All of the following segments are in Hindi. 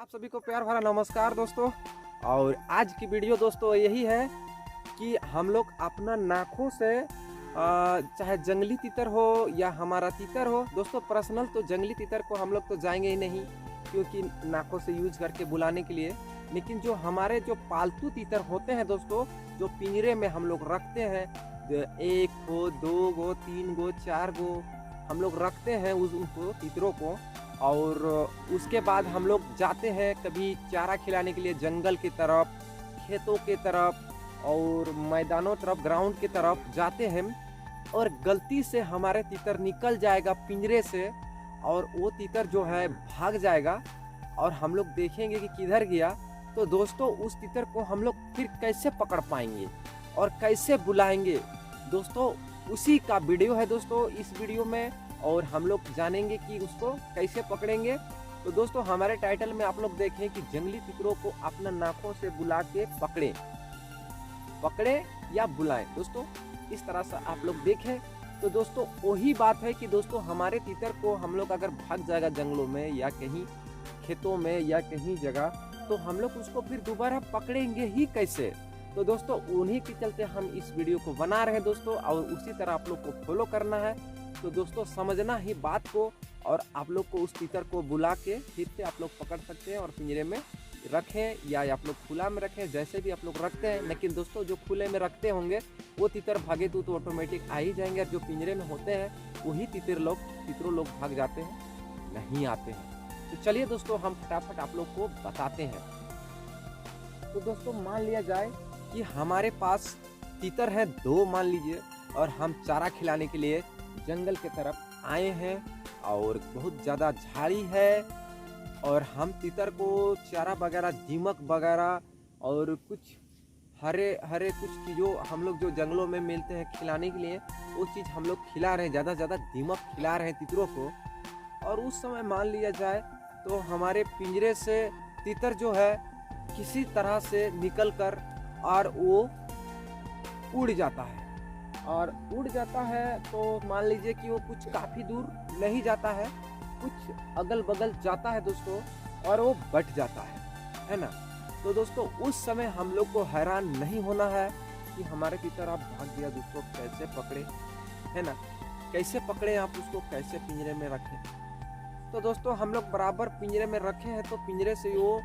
आप सभी को प्यार भरा नमस्कार दोस्तों। और आज की वीडियो दोस्तों यही है कि हम लोग अपना नाखों से चाहे जंगली तीतर हो या हमारा तीतर हो दोस्तों, पर्सनल तो जंगली तीतर को हम लोग तो जाएंगे ही नहीं क्योंकि नाखों से यूज करके बुलाने के लिए। लेकिन जो हमारे जो पालतू तीतर होते हैं दोस्तों, जो पिंजरे में हम लोग रखते हैं, 1 गो 2 गो 3 गो 4 गो हम लोग रखते हैं उनको तीतरों को। और उसके बाद हम लोग जाते हैं कभी चारा खिलाने के लिए जंगल की तरफ, खेतों के तरफ और मैदानों तरफ, ग्राउंड की तरफ जाते हैं और गलती से हमारे तीतर निकल जाएगा पिंजरे से और वो तीतर जो है भाग जाएगा और हम लोग देखेंगे कि किधर गया। तो दोस्तों उस तीतर को हम लोग फिर कैसे पकड़ पाएंगे और कैसे बुलाएंगे दोस्तों, उसी का वीडियो है दोस्तों इस वीडियो में। और हम लोग जानेंगे कि उसको कैसे पकड़ेंगे। तो दोस्तों हमारे टाइटल में आप लोग देखें कि जंगली तीतरों को अपना नाखों से बुला के पकड़े या बुलाएं दोस्तों, इस तरह से आप लोग देखें। तो दोस्तों वही बात है कि दोस्तों हमारे तीतर को हम लोग अगर भाग जाएगा जंगलों में या कहीं खेतों में या कहीं जगह, तो हम लोग उसको फिर दोबारा पकड़ेंगे ही कैसे। तो दोस्तों उन्हीं के चलते हम इस वीडियो को बना रहे हैं दोस्तों, और उसी तरह आप लोग को फॉलो करना है। तो दोस्तों समझना ही बात को, और आप लोग को उस तीतर को बुला के फिर से आप लोग पकड़ सकते हैं और पिंजरे में रखें या आप लोग खुला में रखें, जैसे भी आप लोग रखते हैं। लेकिन दोस्तों जो खुले में रखते होंगे वो तीतर भागे तो ऑटोमेटिक आ ही जाएंगे, और जो पिंजरे में होते हैं वही तीतरों लोग भाग जाते हैं, नहीं आते हैं। तो चलिए दोस्तों हम फटाफट आप लोग को बताते हैं। तो दोस्तों मान लिया जाए कि हमारे पास तीतर है 2 मान लीजिए, और हम चारा खिलाने के लिए जंगल के तरफ आए हैं और बहुत ज़्यादा झाड़ी है, और हम तीतर को चारा वगैरह, दीमक वगैरह और कुछ हरे हरे कुछ चीज़ों हम लोग जो जंगलों में मिलते हैं खिलाने के लिए, वो चीज़ हम लोग खिला रहे हैं, ज़्यादा से ज़्यादा दीमक खिला रहे हैं तीतरों को। और उस समय मान लिया जाए तो हमारे पिंजरे से तीतर जो है किसी तरह से निकल कर और वो उड़ जाता है, और उड़ जाता है तो मान लीजिए कि वो कुछ काफ़ी दूर नहीं जाता है, कुछ अगल बगल जाता है दोस्तों, और वो बट जाता है ना। तो दोस्तों उस समय हम लोग को हैरान नहीं होना है कि हमारे तीतर आप भाग गया दोस्तों, कैसे पकड़े, है ना, कैसे पकड़े आप उसको, कैसे पिंजरे में रखें। तो दोस्तों हम लोग बराबर पिंजरे में रखे हैं, तो पिंजरे से वो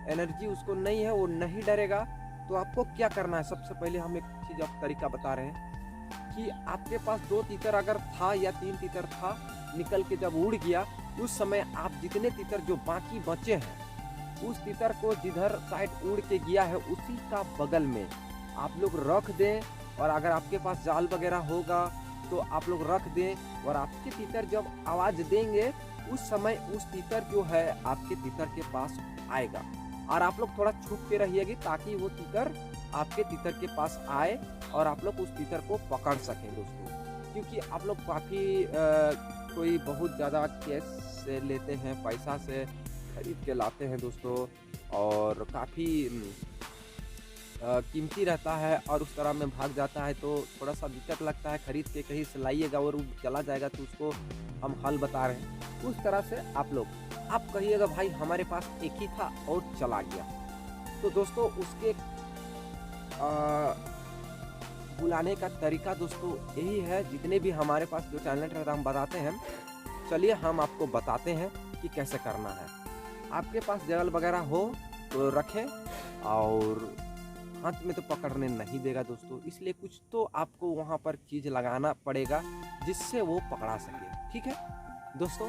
एनर्जी उसको नहीं है, वो नहीं डरेगा। तो आपको क्या करना है, सबसे पहले हम एक चीज़ आप तरीका बता रहे हैं कि आपके पास 2 तीतर अगर था या 3 तीतर था, निकल के जब उड़ गया, उस समय आप जितने तीतर जो बाकी बचे हैं उस तीतर को जिधर साइड उड़ के गया है उसी का बगल में आप लोग रख दें। और अगर आपके पास जाल वगैरह होगा तो आप लोग रख दें, और आपके तीतर जब आवाज़ देंगे उस समय उस तीतर जो है आपके तीतर के पास आएगा, और आप लोग थोड़ा छुप के रहिएगी ताकि वो तीतर आपके तीतर के पास आए और आप लोग उस तीतर को पकड़ सकें दोस्तों। क्योंकि आप लोग काफ़ी कोई बहुत ज़्यादा कैश से लेते हैं, पैसा से खरीद के लाते हैं दोस्तों, और काफ़ी कीमती रहता है, और उस तरह में भाग जाता है तो थोड़ा सा दिक्कत लगता है। खरीद के कहीं से लाइएगा और वो चला जाएगा तो उसको हम हल बता रहे हैं। उस तरह से आप कहिएगा भाई हमारे पास एक ही था और चला गया। तो दोस्तों उसके बुलाने का तरीका दोस्तों यही है, जितने भी हमारे पास जो टैलेंट रहता है हम बताते हैं। चलिए हम आपको बताते हैं कि कैसे करना है। आपके पास जाल वगैरह हो तो रखें, और हाथ में तो पकड़ने नहीं देगा दोस्तों, इसलिए कुछ तो आपको वहाँ पर चीज़ लगाना पड़ेगा जिससे वो पकड़ा सके, ठीक है दोस्तों।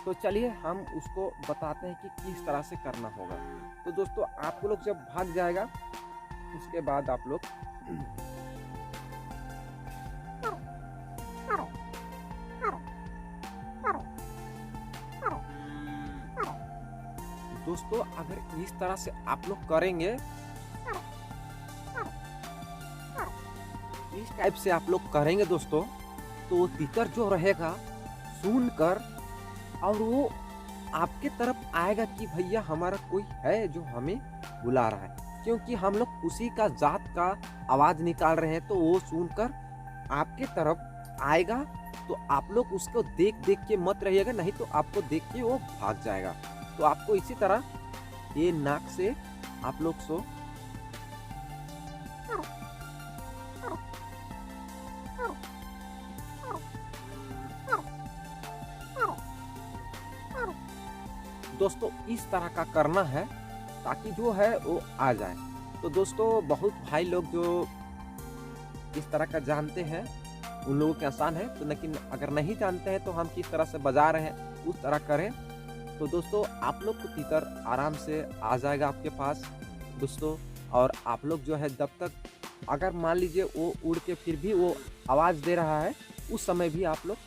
तो चलिए हम उसको बताते हैं कि किस तरह से करना होगा। तो दोस्तों आप लोग जब भाग जाएगा उसके बाद आप लोग दोस्तों अगर इस तरह से आप लोग करेंगे, इस टाइप से आप लोग करेंगे दोस्तों, तो वो तीतर जो रहेगा सुनकर और वो आपके तरफ आएगा कि भैया हमारा कोई है जो हमें बुला रहा है, क्योंकि हम लोग उसी का जात का आवाज़ निकाल रहे हैं। तो वो सुनकर आपके तरफ आएगा, तो आप लोग उसको देख के मत रहिएगा, नहीं तो आपको देख के वो भाग जाएगा। तो आपको इसी तरह ये नाक से आप लोग सो दोस्तों इस तरह का करना है ताकि जो है वो आ जाए। तो दोस्तों बहुत भाई लोग जो इस तरह का जानते हैं उन लोगों के आसान है, तो लेकिन अगर नहीं जानते हैं तो हम किस तरह से बजा रहे हैं उस तरह करें। तो दोस्तों आप लोग को तीतर आराम से आ जाएगा आपके पास दोस्तों। और आप लोग जो है जब तक अगर मान लीजिए वो उड़ के फिर भी वो आवाज़ दे रहा है उस समय भी आप लोग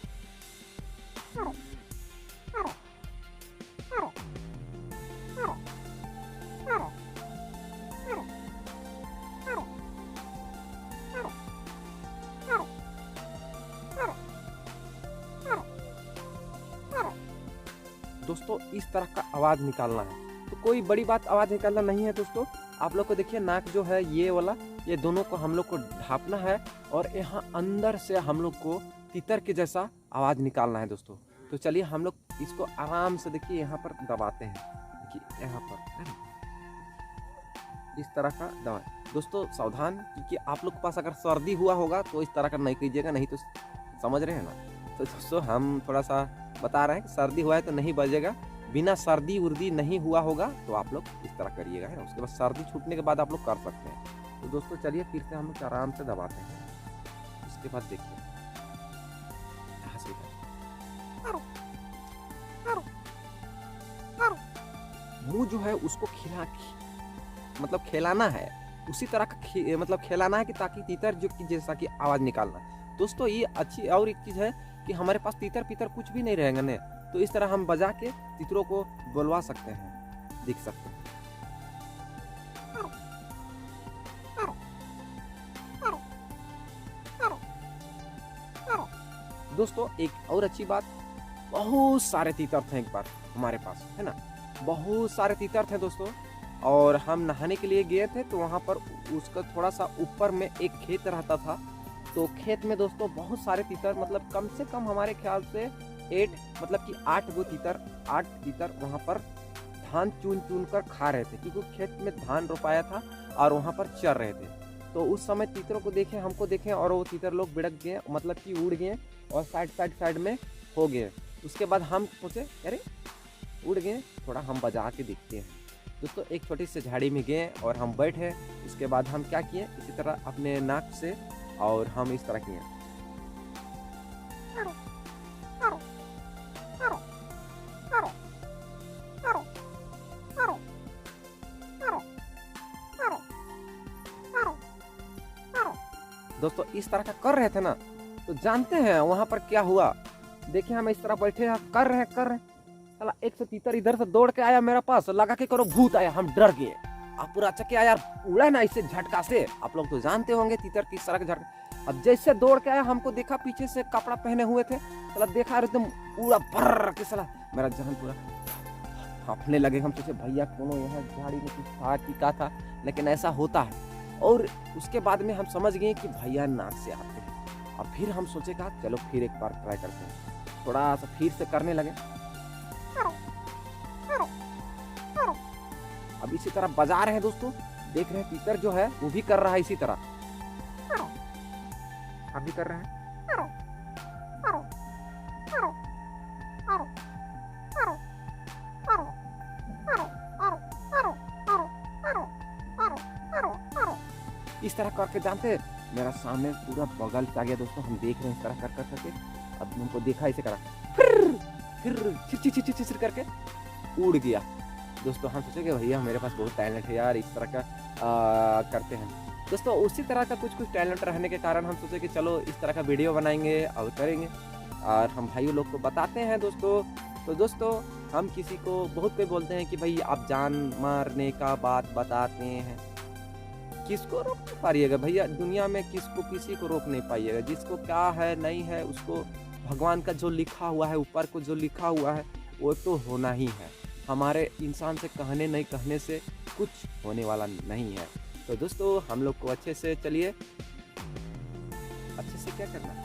दोस्तों इस तरह का आवाज़ निकालना है। तो कोई बड़ी बात आवाज़ निकालना नहीं है दोस्तों। आप लोग को देखिए नाक जो है ये वाला, ये दोनों को हम लोग को ढापना है और यहाँ अंदर से हम लोग को तीतर के जैसा आवाज़ निकालना है दोस्तों। तो चलिए हम लोग इसको आराम से देखिए यहाँ पर दबाते हैं, देखिए यहाँ पर है ना, इस तरह का दबाएं दोस्तों। सावधान, क्योंकि आप लोग के पास अगर सर्दी हुआ होगा तो इस तरह का नहीं कीजिएगा, नहीं तो समझ रहे हैं ना। तो दोस्तों हम थोड़ा सा बता रहे हैं कि सर्दी हुआ है तो नहीं बजेगा, बिना सर्दी उर्दी नहीं हुआ होगा तो आप लोग इस तरह करिएगा है ना। उसके बाद सर्दी छूटने के बाद आप लोग कर सकते हैं। तो दोस्तों चलिए फिर से हम लोग आराम से दबाते हैं। उसके बाद देखिए मुंह जो है उसको मतलब खिलाना है, उसी तरह का मतलब खिलाना है कि ताकि तीतर जो कि जैसा कि आवाज़ निकालना है दोस्तों। ये अच्छी और एक चीज़ है कि हमारे पास तीतर पीतर कुछ भी नहीं रहेगा ना, तो इस तरह हम बजा के तीतरों को बुलवा सकते हैं, दिख सकते हैं। दोस्तों एक और अच्छी बात, बहुत सारे तीतर थे एक बार हमारे पास है ना, बहुत सारे तीतर थे दोस्तों। और हम नहाने के लिए गए थे तो वहाँ पर उसका थोड़ा सा ऊपर में एक खेत रहता था। तो खेत में दोस्तों बहुत सारे तीतर, मतलब कम से कम हमारे ख्याल से 8 तीतर वहाँ पर धान चुन कर खा रहे थे, क्योंकि खेत में धान रोपाया था और वहाँ पर चर रहे थे। तो उस समय तीतरों को देखे, हमको देखे और वो तीतर लोग बिड़क गए, मतलब कि उड़ गए और साइड में हो गए। उसके बाद हम सोचे अरे उड़ गए, थोड़ा हम बजा के देखते हैं दोस्तों। एक छोटी सी झाड़ी में गए और हम बैठे। उसके बाद हम क्या किए, इसी तरह अपने नाक से और हम इस तरह किए। दोस्तों इस तरह का कर रहे थे ना, तो जानते हैं वहां पर क्या हुआ। देखिए हम इस तरह बैठे हैं, कर रहे हैं साला एक से तीतर इधर से दौड़ के आया मेरे पास, लगा के करो भूत आया, हम डर गए। आप पूरा चक्के यार उड़ा ना इसे झटका से, आप लोग तो जानते होंगे तीतर किस तरह का झटका। अब जैसे दौड़ के आया, हमको देखा पीछे से कपड़ा पहने हुए थे, साला देखा एकदम उड़ा भर के, साला मेरा जान पूरा कांपने लगे। हम सोचे भैया कोनो यहाँ झाड़ी में कुछ था कि क्या था, लेकिन ऐसा होता है। और उसके बाद में हम समझ गए कि भैया नाक से आते हैं। और फिर हम सोचे कहा चलो फिर एक बार ट्राई करते हैं, थोड़ा सा फिर से करने लगे। अब इसी तरह बजा रहे हैं दोस्तों, देख रहे हैं तीतर जो है वो भी कर रहा है इसी तरह, हम भी कर रहे हैं। इस तरह करके जानते हैं, मेरा सामने पूरा बगल आ गया दोस्तों। हम देख रहे हैं इस तरह कर करके, अब उनको देखा इसे करा, फिर चिर करके उड़ गया दोस्तों। हम सोचे कि भैया मेरे पास बहुत टैलेंट है यार, इस तरह का करते हैं दोस्तों। उसी तरह का कुछ टैलेंट रहने के कारण हम सोचे कि चलो इस तरह का वीडियो बनाएंगे और करेंगे और हम भाइयों लोग को बताते हैं दोस्तों। तो दोस्तों हम किसी को बहुत कोई बोलते हैं कि भाई आप जान मारने का बात बताते हैं, किसको रोक नहीं पाइएगा भैया, दुनिया में किसी को रोक नहीं पाइएगा। जिसको क्या है नहीं है, उसको भगवान का जो लिखा हुआ है, ऊपर को जो लिखा हुआ है वो तो होना ही है। हमारे इंसान से कहने नहीं कहने से कुछ होने वाला नहीं है। तो दोस्तों हम लोग को अच्छे से चलिए, अच्छे से क्या करना है,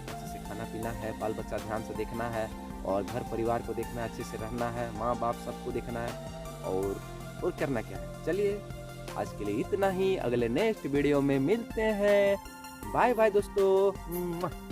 अच्छे से खाना पीना है, बाल बच्चा ध्यान से देखना है और घर परिवार को देखना है, अच्छे से रहना है, माँ बाप सबको देखना है। और करना क्या है। चलिए आज के लिए इतना ही, अगले नेक्स्ट वीडियो में मिलते हैं। बाय बाय दोस्तों।